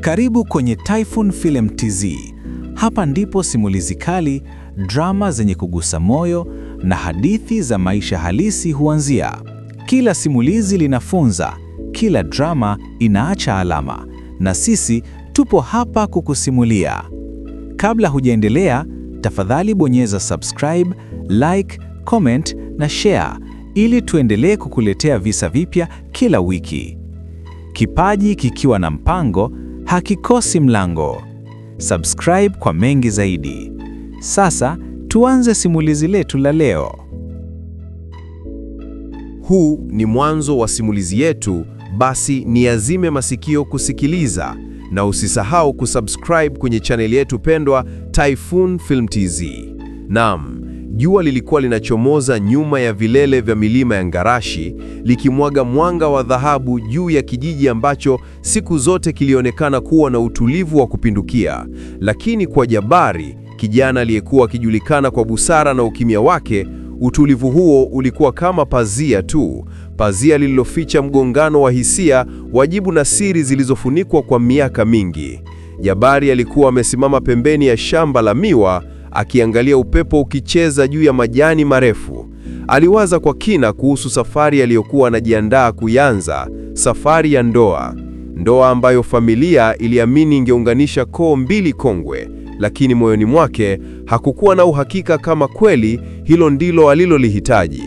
Karibu kwenye Typhoon Film TZ. Hapa ndipo simulizi kali, drama zenye kugusa moyo na hadithi za maisha halisi huanzia. Kila simulizi linafunza, kila drama inaacha alama, na sisi tupo hapa kukusimulia. Kabla hujaendelea, tafadhali bonyeza subscribe, like, comment na share ili tuendelee kukuletea visa vipya kila wiki. Kipaji kikiwa na mpango hakikosi mlango. Subscribe kwa mengi zaidi. Sasa tuanze simulizi letu la leo. Huu ni mwanzo wa simulizi yetu, basi niazime masikio kusikiliza na usisahau kusubscribe kwenye channel yetu pendwa Typhoon Film TZ. Naam, jua lilikuwa linachomoza nyuma ya vilele vya milima ya Ngarashi, likimwaga mwanga wa dhahabu juu ya kijiji ambacho siku zote kilionekana kuwa na utulivu wa kupindukia. Lakini kwa Jabari, kijana aliyekuwa akijulikana kwa busara na ukimya wake, utulivu huo ulikuwa kama pazia tu, pazia lililoficha mgongano wa hisia, wajibu na siri zilizofunikwa kwa miaka mingi. Jabari alikuwa amesimama pembeni ya shamba la miwa, akiangalia upepo ukicheza juu ya majani marefu. Aliwaza kwa kina kuhusu safari aliyokuwa anajiandaa kuanza, safari ya ndoa. Ndoa ambayo familia iliamini ingeunganisha koo mbili kongwe, lakini moyoni mwake hakukuwa na uhakika kama kweli hilo ndilo alilolihitaji.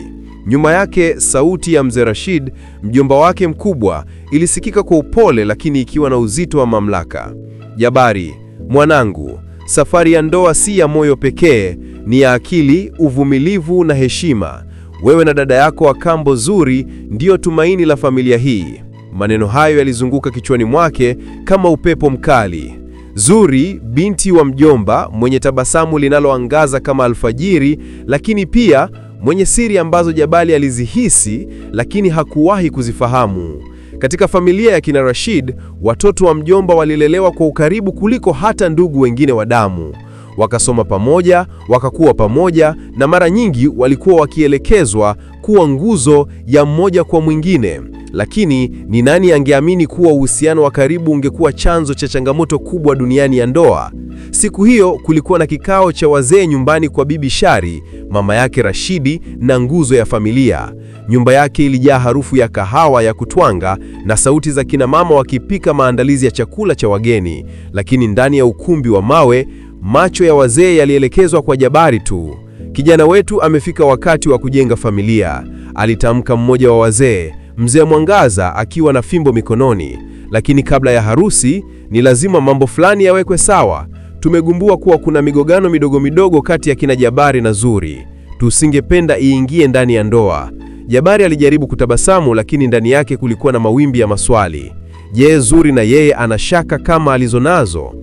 Nyuma yake sauti ya Mzee Rashid, mjomba wake mkubwa, ilisikika kwa upole lakini ikiwa na uzito wa mamlaka. Jabari, mwanangu, safari ya ndoa si ya moyo pekee, ni ya akili, uvumilivu na heshima. Wewe na dada yako wa kambo Zuri ndiyo tumaini la familia hii. Maneno hayo yalizunguka kichwani mwake kama upepo mkali. Zuri, binti wa mjomba, mwenye tabasamu linaloangaza kama alfajiri, lakini pia mwenye siri ambazo Jabali alizihisi lakini hakuwahi kuzifahamu. Katika familia ya kina Rashid, watoto wa mjomba walilelewa kwa ukaribu kuliko hata ndugu wengine wa damu. Wakasoma pamoja, wakakuwa pamoja, na mara nyingi walikuwa wakielekezwa kuwa nguzo ya mmoja kwa mwingine. Lakini ni nani angeamini kuwa uhusiano wa karibu ungekuwa chanzo cha changamoto kubwa duniani ya ndoa? Siku hiyo kulikuwa na kikao cha wazee nyumbani kwa Bibi Shari, mama yake Rashidi na nguzo ya familia. Nyumba yake ilijaa harufu ya kahawa ya kutwanga na sauti za kina mama wakipika maandalizi ya chakula cha wageni. Lakini ndani ya ukumbi wa mawe, macho ya wazee yalielekezwa kwa Jabari tu. Kijana wetu amefika wakati wa kujenga familia, alitamka mmoja wa wazee, Mzee Mwangaza, akiwa na fimbo mikononi. Lakini kabla ya harusi, ni lazima mambo fulani yawekwe sawa. Tumegumbua kuwa kuna migogano midogo midogo kati ya kina Jabari na Zuri. Tusingependa iingie ndani ya ndoa. Jabari alijaribu kutabasamu, lakini ndani yake kulikuwa na mawimbi ya maswali. Je, Zuri na yeye ana shaka kama alizonazo?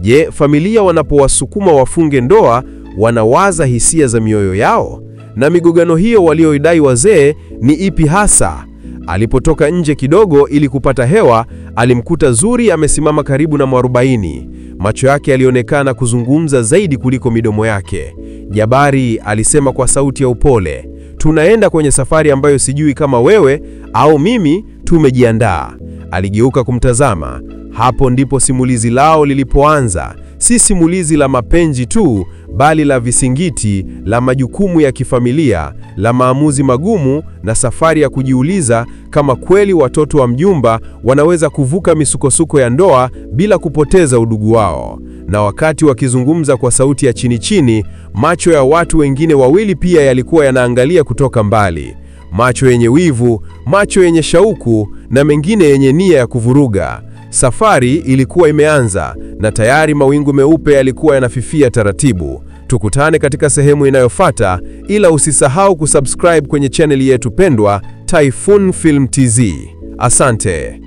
Je, familia wanapowasukuma wafunge ndoa, wanawaza hisia za mioyo yao? Na migogano hiyo walioidai wazee ni ipi hasa? Alipotoka nje kidogo ili kupata hewa, alimkuta Zuri amesimama karibu na mwarobaini. Macho yake yalionekana kuzungumza zaidi kuliko midomo yake. Jabari alisema kwa sauti ya upole, tunaenda kwenye safari ambayo sijui kama wewe au mimi tumejiandaa. Aligeuka kumtazama. Hapo ndipo simulizi lao lilipoanza. Si simulizi la mapenzi tu, bali la visingiti, la majukumu ya kifamilia, la maamuzi magumu na safari ya kujiuliza kama kweli watoto wa mjomba wanaweza kuvuka misukosuko ya ndoa bila kupoteza udugu wao. Na wakati wakizungumza kwa sauti ya chini chini, macho ya watu wengine wawili pia yalikuwa yanaangalia kutoka mbali. Macho yenye wivu, macho yenye shauku na mengine yenye nia ya kuvuruga. Safari ilikuwa imeanza na tayari mawingu meupe yalikuwa yanafifia taratibu. Tukutane katika sehemu inayofuata, ila usisahau kusubscribe kwenye channel yetu pendwa Typhoon Film TZ. Asante.